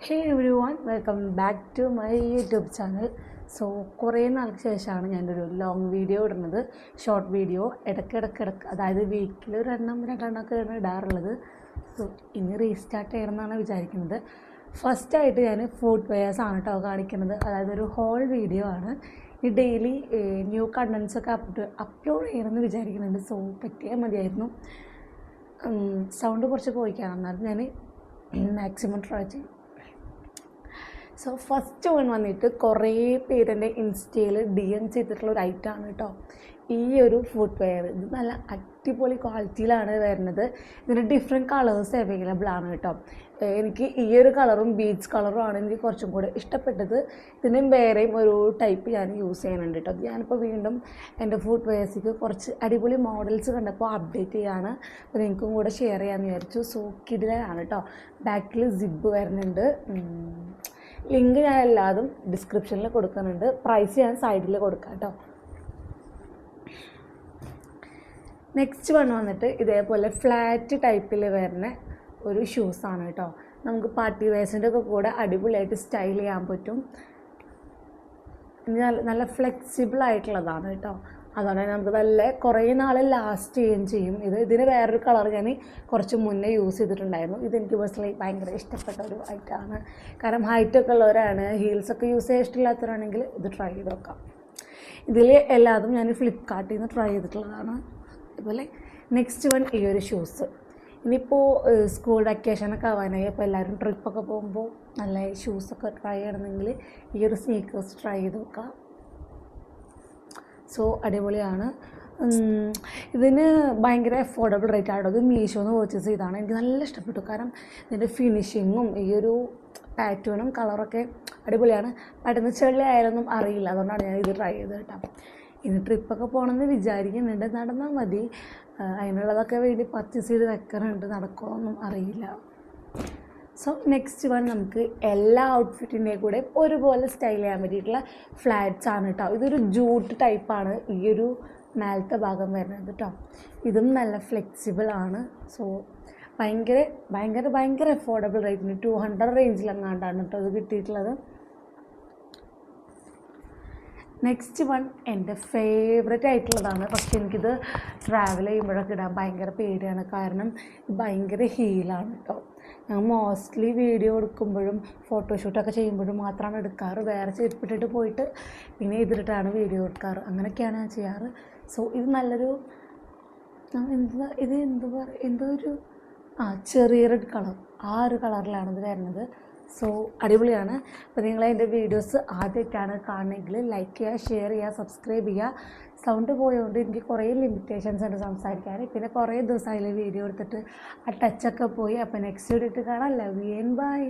Hey everyone, welcome back to my YouTube channel. So, കുറേ നാൾക്ക് ശേഷമാണ് ഞാനൊരു ലോങ് വീഡിയോ ഇടുന്നത്, ഷോർട്ട് വീഡിയോ ഇടയ്ക്കിടയ്ക്ക് അതായത് വീക്കിൽ രണ്ടെണ്ണമൊക്കെയാണ് ഇടാറുള്ളത്. സോ ഇനി റീസ്റ്റാർട്ട് ചെയ്യണമെന്നാണ് വിചാരിക്കുന്നത്. ഫസ്റ്റായിട്ട് ഞാൻ ഫുഡ് വെയേഴ്സ് ആണ് കേട്ടോ കാണിക്കുന്നത്, അതായത് ഒരു ഹോൾ വീഡിയോ ആണ്. ഈ ഡെയിലി ന്യൂ കണ്ടൻസൊക്കെ അപ്ലോഡ് ചെയ്യണമെന്ന് വിചാരിക്കുന്നുണ്ട്. സോ പറ്റിയാൽ മതിയായിരുന്നു. സൗണ്ട് കുറച്ച് പോയിക്കാണ്, എന്നാലും ഞാൻ മാക്സിമം ട്രൈ ചെയ്യും. സോ ഫസ്റ്റ് വൺ വന്നിട്ട് കുറേ പേരെൻ്റെ ഇൻസ്റ്റയിൽ DM ചെയ്തിട്ടുള്ള ഒരു ഐറ്റമാണ് കേട്ടോ ഈ ഒരു ഫുഡ് വെയർ. ഇത് നല്ല അടിപൊളി ക്വാളിറ്റിയിലാണ് വരുന്നത്. ഇതിന് ഡിഫറെൻറ്റ് കളേഴ്സ് അവൈലബിൾ ആണ് കേട്ടോ. എനിക്ക് ഈ ഒരു കളറും ബീച്ച് കളറും ആണ് എനിക്ക് കുറച്ചും കൂടെ ഇഷ്ടപ്പെട്ടത്. ഇതിനും വേറെയും ഒരു ടൈപ്പ് ഞാൻ യൂസ് ചെയ്യുന്നുണ്ട് കേട്ടോ. ഞാനിപ്പോൾ വീണ്ടും എൻ്റെ ഫുഡ് വെയേഴ്സിക്ക് കുറച്ച് അടിപൊളി മോഡൽസ് കണ്ടപ്പോൾ അപ്ഡേറ്റ് ചെയ്യാണ്. അപ്പോൾ നിങ്ങൾക്കും കൂടെ ഷെയർ ചെയ്യാമെന്ന് വിചാരിച്ചു. സോ കിഡിലാണ് കേട്ടോ. ബാക്കിൽ സിബ് വരുന്നുണ്ട്. ലിങ്ക് ഞാൻ എല്ലാതും ഡിസ്ക്രിപ്ഷനിൽ കൊടുക്കുന്നുണ്ട്. പ്രൈസ് ഞാൻ സൈഡിൽ കൊടുക്കാം കേട്ടോ. നെക്സ്റ്റ് വൺ വന്നിട്ട് ഇതേപോലെ ഫ്ലാറ്റ് ടൈപ്പിൽ വരുന്ന ഒരു ഷൂസാണ് കേട്ടോ. നമുക്ക് പാർട്ടി വെയർസിൻ്റെ ഒക്കെ കൂടെ അടിപൊളിയായിട്ട് സ്റ്റൈൽ ചെയ്യാൻ പറ്റും. നല്ല ഫ്ലെക്സിബിൾ ആയിട്ടുള്ളതാണ് കേട്ടോ. അതുകൊണ്ട് നമുക്ക് നല്ല കുറേ നാൾ ലാസ്റ്റ് ചെയ്യുകയും ചെയ്യും. ഇതിന് വേറൊരു കളർ ഞാൻ കുറച്ച് മുന്നേ യൂസ് ചെയ്തിട്ടുണ്ടായിരുന്നു. ഇതെനിക്ക് പേഴ്സണലി ഭയങ്കര ഇഷ്ടപ്പെട്ട ഒരു ഐറ്റമാണ്. കാരണം ഹൈറ്റൊക്കെ ഉള്ളവരാണ്, ഹീൽസൊക്കെ യൂസ് ചെയ്യാൻ ഇഷ്ടമില്ലാത്തവരാണെങ്കിൽ ഇത് ട്രൈ ചെയ്ത് നോക്കാം. ഇതിൽ എല്ലാതും ഞാൻ ഫ്ലിപ്കാർട്ടിൽ നിന്ന് ട്രൈ ചെയ്തിട്ടുള്ളതാണ്. അതുപോലെ നെക്സ്റ്റ് വൺ ഈ ഒരു ഷൂസ്. ഇനിയിപ്പോൾ സ്കൂൾ വെക്കേഷനൊക്കെ ആവാനായി, അപ്പോൾ എല്ലാവരും ട്രിപ്പൊക്കെ പോകുമ്പോൾ നല്ല ഷൂസൊക്കെ ട്രൈ ചെയ്യണമെങ്കിൽ ഈ ഒരു സ്നീക്കേഴ്സ് ട്രൈ ചെയ്ത് നോക്കാം. സോ അടിപൊളിയാണ്. ഇതിന് ഭയങ്കര അഫോർഡബിൾ റേറ്റ് ആണോ. ഇത് മീഷോന്ന് പർച്ചേസ് ചെയ്താണ്. എനിക്ക് നല്ല ഇഷ്ടപ്പെട്ടു. കാരണം ഇതിൻ്റെ ഫിനിഷിങ്ങും ഈ ഒരു പാറ്റേണും കളറൊക്കെ അടിപൊളിയാണ്. പെട്ടെന്ന് ചെളി ആയാലൊന്നും അറിയില്ല. അതുകൊണ്ടാണ് ഞാൻ ഇത് ട്രൈ ചെയ്തത് കേട്ടോ. ഇനി ട്രിപ്പൊക്കെ പോകണമെന്ന് വിചാരിക്കുന്നുണ്ട്. നടന്നാൽ മതി. അതിനുള്ളതൊക്കെ വേണ്ടി പർച്ചേസ് ചെയ്ത് വെക്കാറുണ്ട്. നടക്കുമോയെന്നും അറിയില്ല. സോ നെക്സ്റ്റ് വൺ നമുക്ക് എല്ലാ ഔട്ട്ഫിറ്റിൻ്റെ കൂടെ ഒരുപോലെ സ്റ്റൈൽ ചെയ്യാൻ പറ്റിയിട്ടുള്ള ഫ്ലാറ്റ്സ് ആണ് കേട്ടോ. ഇതൊരു ജൂട്ട് ടൈപ്പാണ് ഈ ഒരു മേലത്തെ ഭാഗം വരുന്നത് കേട്ടോ. ഇതും നല്ല ഫ്ലെക്സിബിൾ ആണ്. സോ ഭയങ്കര ഭയങ്കര ഭയങ്കര അഫോർഡബിൾ റേറ്റിന് 200 റേഞ്ചിലെങ്ങാണ്ടാണ് കേട്ടോ ഇത് കിട്ടിയിട്ടുള്ളത്. നെക്സ്റ്റ് വൺ എൻ്റെ ഫേവറേറ്റ് ആയിട്ടുള്ളതാണ്. പക്ഷേ എനിക്കിത് ട്രാവൽ ചെയ്യുമ്പോഴൊക്കെ ഇടാൻ ഭയങ്കര പേടിയാണ്. കാരണം ഭയങ്കര ഹീലാണ് കേട്ടോ. ഞാൻ മോസ്റ്റ്ലി വീഡിയോ എടുക്കുമ്പോഴും ഫോട്ടോഷൂട്ടൊക്കെ ചെയ്യുമ്പോഴും മാത്രമാണ് എടുക്കാറ്. വേറെ ചെരുപ്പിട്ടിട്ട് പോയിട്ട് പിന്നെ ഇതിട്ടിട്ടാണ് വീഡിയോ എടുക്കാറ്. അങ്ങനെയൊക്കെയാണ് ഞാൻ ചെയ്യാറ്. സോ ഇത് നല്ലൊരു എന്തോ ഒരു ചെറിയ റെഡ് കളർ, ആ ഒരു കളറിലാണ് ഇത് വരുന്നത്. സോ അടിപൊളിയാണ്. അപ്പോൾ നിങ്ങൾ എൻ്റെ വീഡിയോസ് ആദ്യമായിട്ടാണ് കാണണമെങ്കിൽ ലൈക്ക് ചെയ്യുക, ഷെയർ ചെയ്യുക, സബ്സ്ക്രൈബ് ചെയ്യുക. സൗണ്ട് പോയതുകൊണ്ട് എനിക്ക് കുറേ ലിമിറ്റേഷൻസ് ഉണ്ട് സംസാരിക്കാൻ. പിന്നെ കുറേ ദിവസമായില്ലേ വീഡിയോ എടുത്തിട്ട് ആ ടച്ചൊക്കെ പോയി. അപ്പോൾ നെക്സ്റ്റ് വീഡിയോ ഇട്ട് കാണാം. Love you and by.